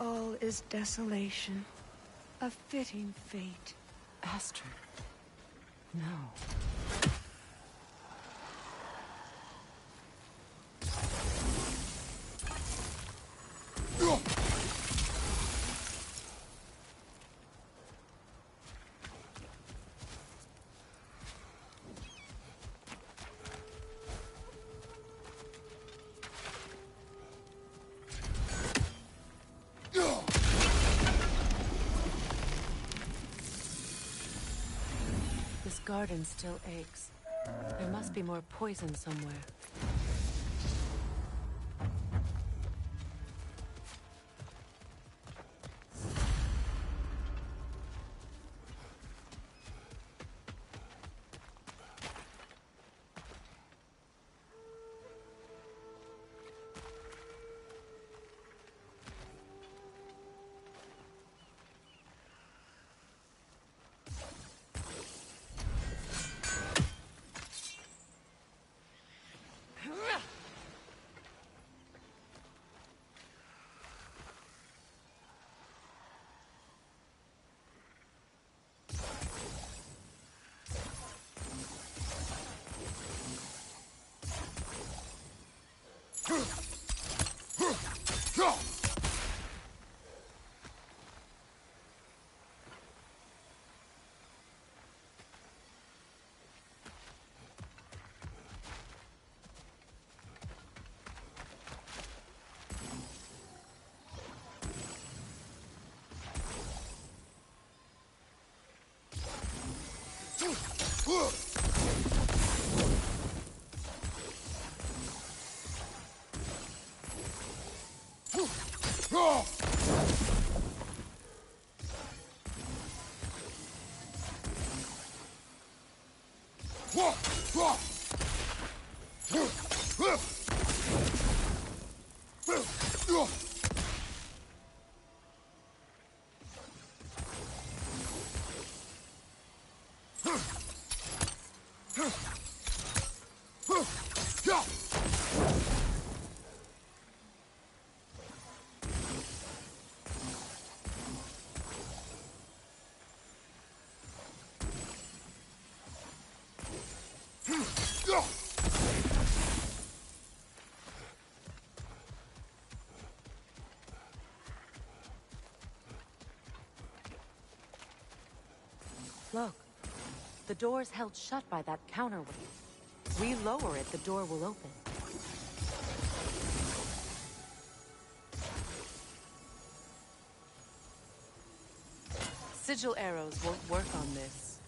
All is desolation. A fitting fate. Astrid. No. This garden still aches. There must be more poison somewhere. Look, the door's held shut by that counterweight. We lower it, the door will open. Sigil arrows won't work on this.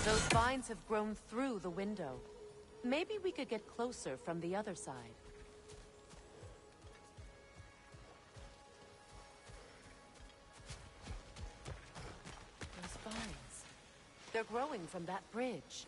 Those vines have grown through the window. Maybe we could get closer from the other side. Those vines. They're growing from that bridge.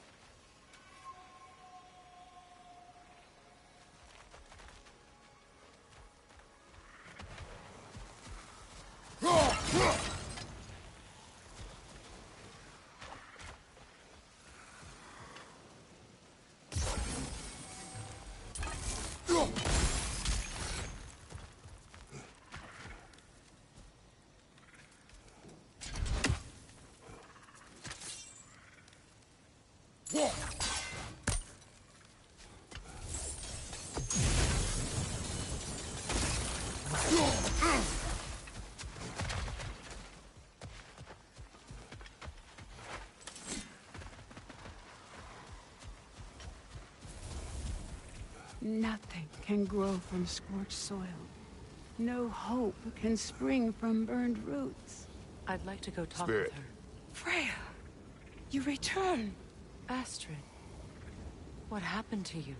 Nothing can grow from scorched soil. No hope can spring from burned roots. I'd like to go talk Spirit. with her. Freya, you return. Astrid, what happened to you?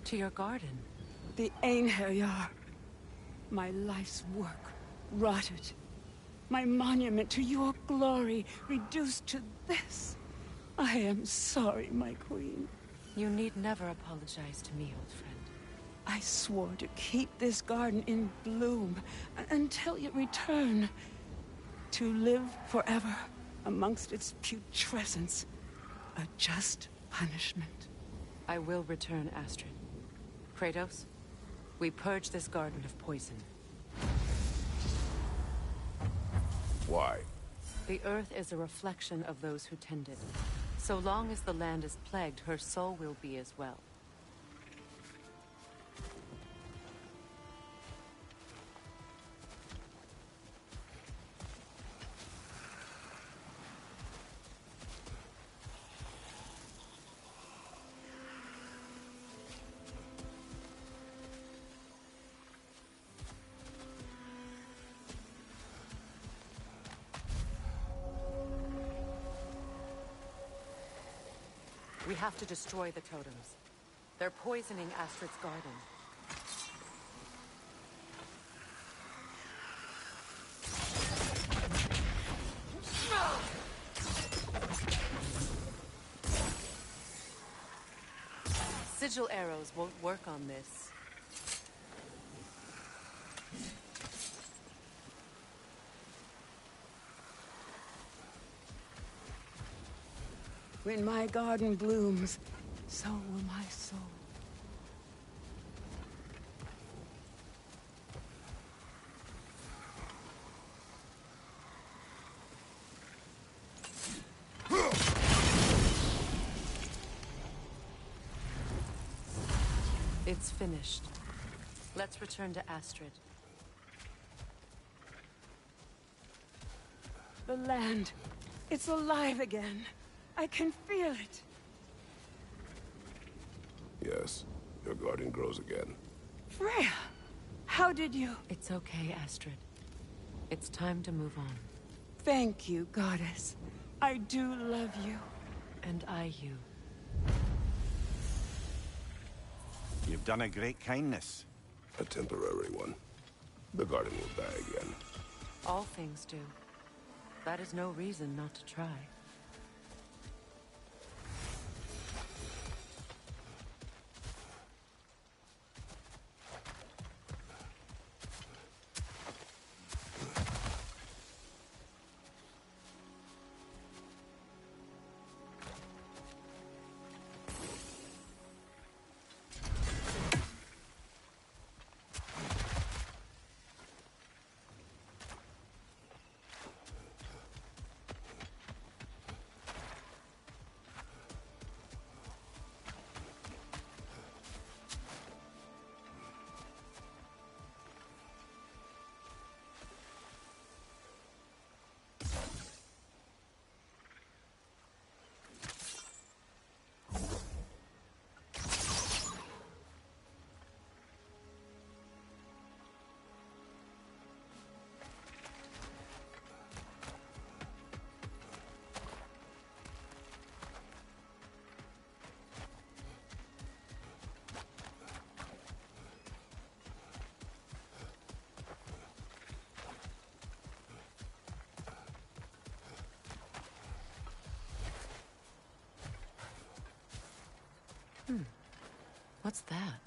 To your garden? The Einherjar. My life's work rotted. My monument to your glory reduced to this. I am sorry, my queen. You need never apologize to me, old friend. I swore to keep this garden in bloom until you return. To live forever amongst its putrescence. A just punishment. I will return, Astrid. Kratos, we purge this garden of poison. Why? The earth is a reflection of those who tend it. So long as the land is plagued, her soul will be as well. We have to destroy the totems. They're poisoning Astrid's garden. Sigil arrows won't work on this. When my garden blooms, so will my soul. It's finished. Let's return to Astrid. The land, it's alive again. I can feel it. Yes, your garden grows again. Freya, how did you... It's okay, Astrid. It's time to move on. Thank you, goddess. I do love you. And I you. You've done a great kindness. A temporary one. The garden will die again. All things do. That is no reason not to try. What's that?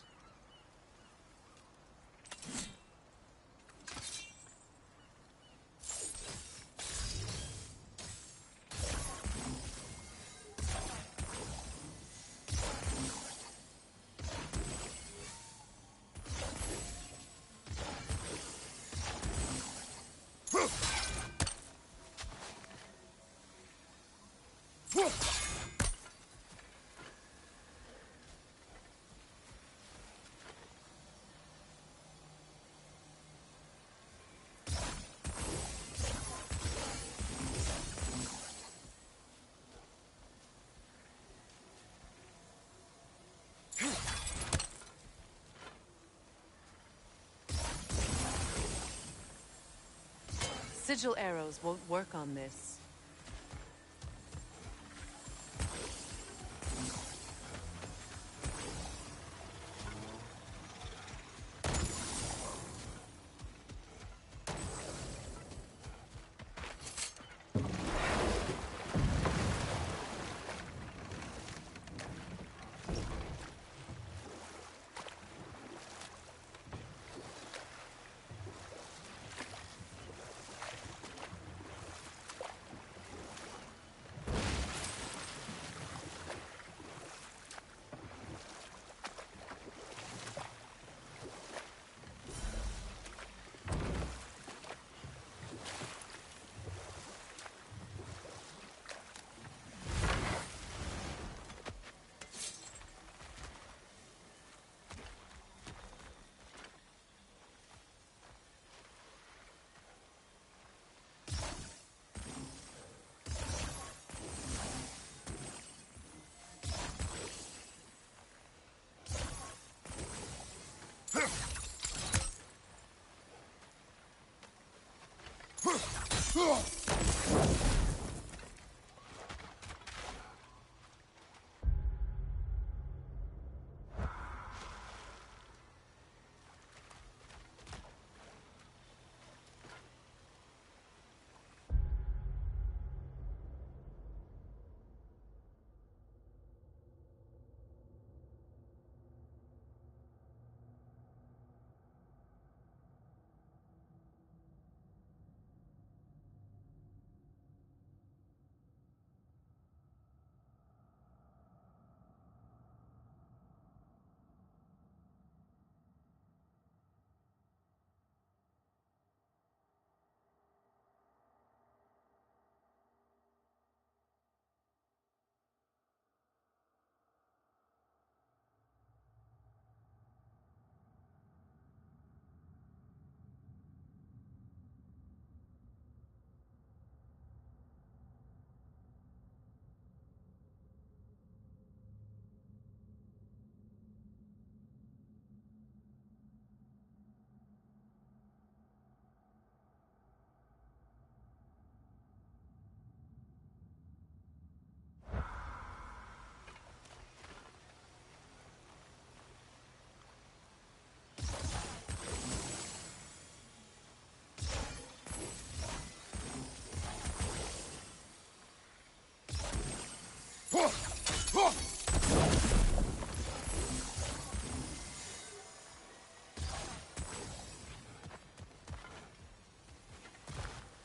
Sigil arrows won't work on this.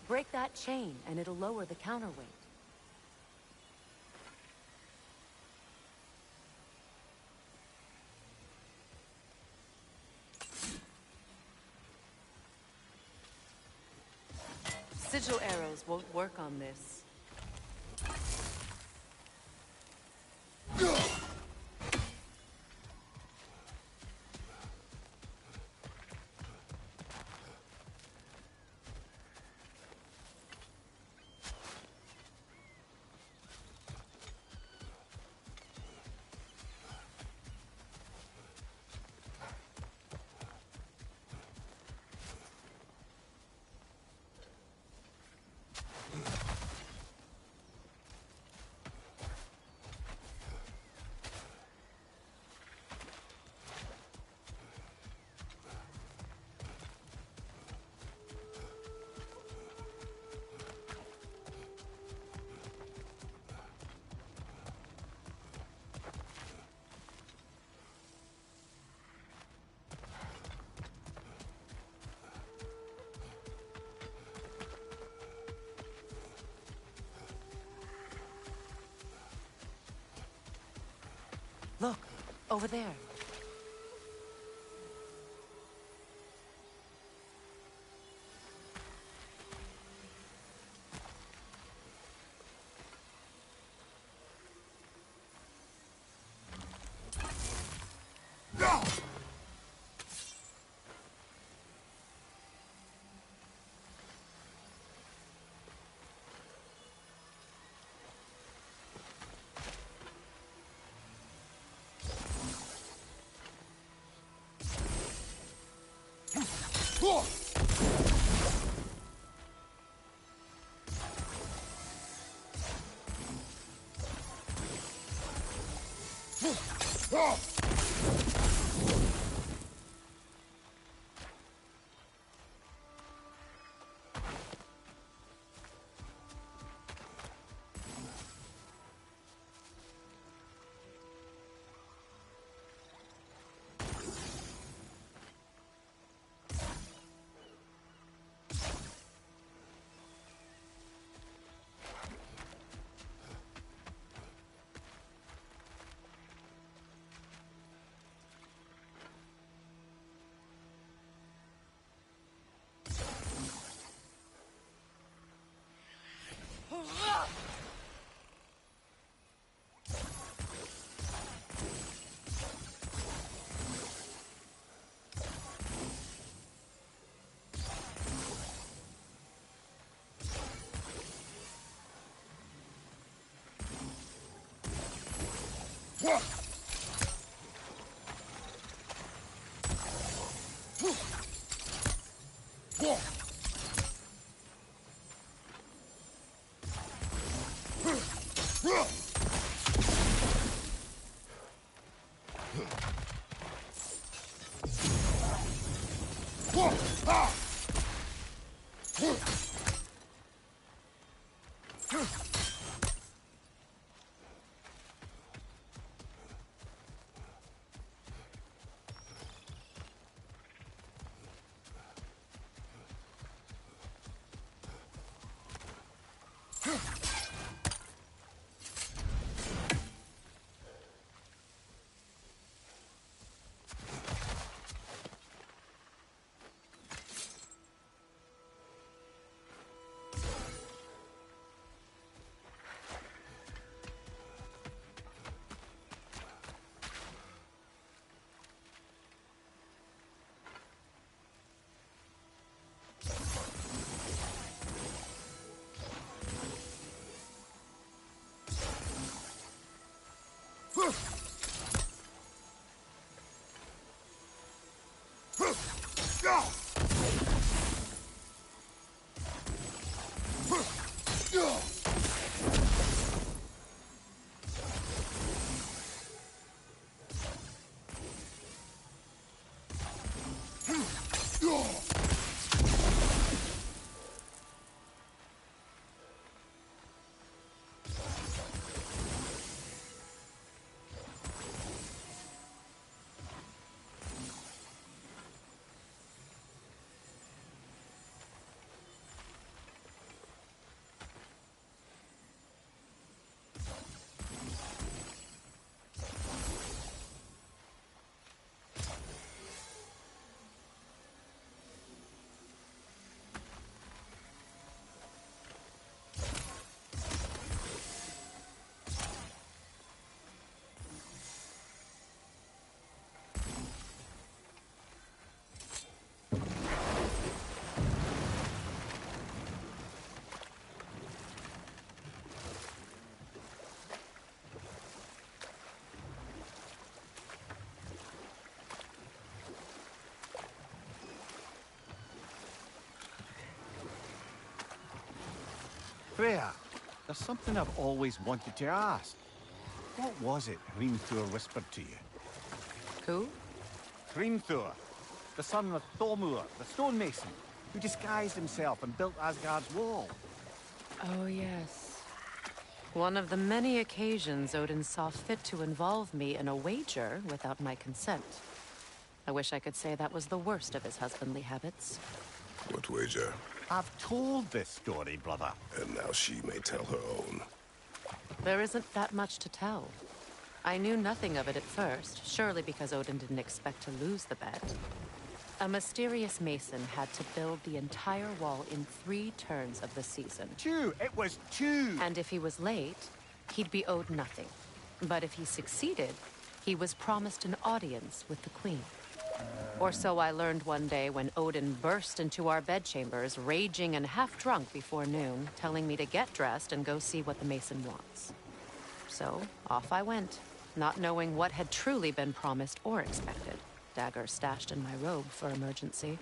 Break that chain, and it'll lower the counterweight. Sigil arrows won't work on this. Look, over there. Freya, there's something I've always wanted to ask. What was it Hrimthur whispered to you? Who? Hrimthur, the son of Thormur, the stonemason, who disguised himself and built Asgard's wall. Oh, yes. One of the many occasions Odin saw fit to involve me in a wager without my consent. I wish I could say that was the worst of his husbandly habits. What wager? I've told this story, brother. And now she may tell her own. There isn't that much to tell. I knew nothing of it at first, surely because Odin didn't expect to lose the bet. A mysterious mason had to build the entire wall in 3 turns of the season. 2! It was 2! And if he was late, he'd be owed nothing. But if he succeeded, he was promised an audience with the queen. Or so I learned one day when Odin burst into our bedchambers, raging and half-drunk before noon, telling me to get dressed and go see what the mason wants. So, off I went, not knowing what had truly been promised or expected. Dagger stashed in my robe for emergency.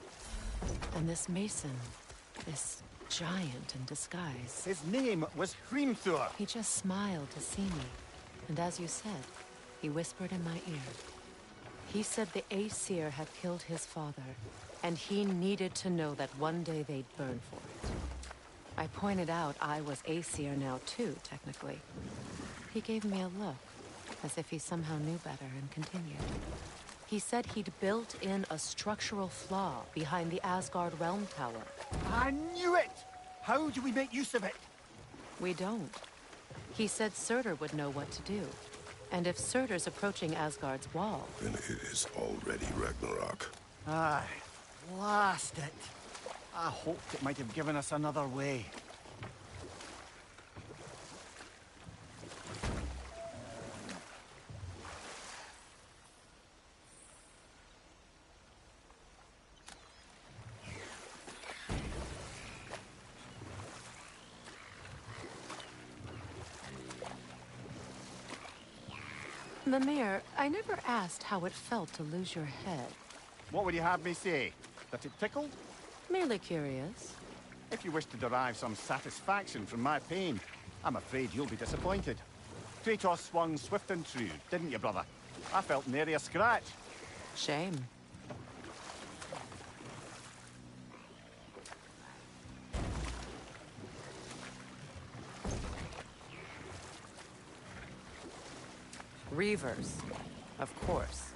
And this mason, this giant in disguise. His name was Hrimthur. He just smiled to see me. And as you said, he whispered in my ear. He said the Aesir had killed his father, and he needed to know that one day they'd burn for it. I pointed out I was Aesir now too, technically. He gave me a look, as if he somehow knew better, and continued. He said he'd built in a structural flaw behind the Asgard Realm Tower. I knew it! How do we make use of it? We don't. He said Surtur would know what to do. And if Surtur's approaching Asgard's wall... Then it is already Ragnarok. Aye, blast it. I hoped it might have given us another way. Mimir, I never asked how it felt to lose your head. What would you have me say? That it tickled? Merely curious. If you wish to derive some satisfaction from my pain, I'm afraid you'll be disappointed. Kratos swung swift and true, didn't you, brother? I felt nary a scratch. Shame. Reavers, of course.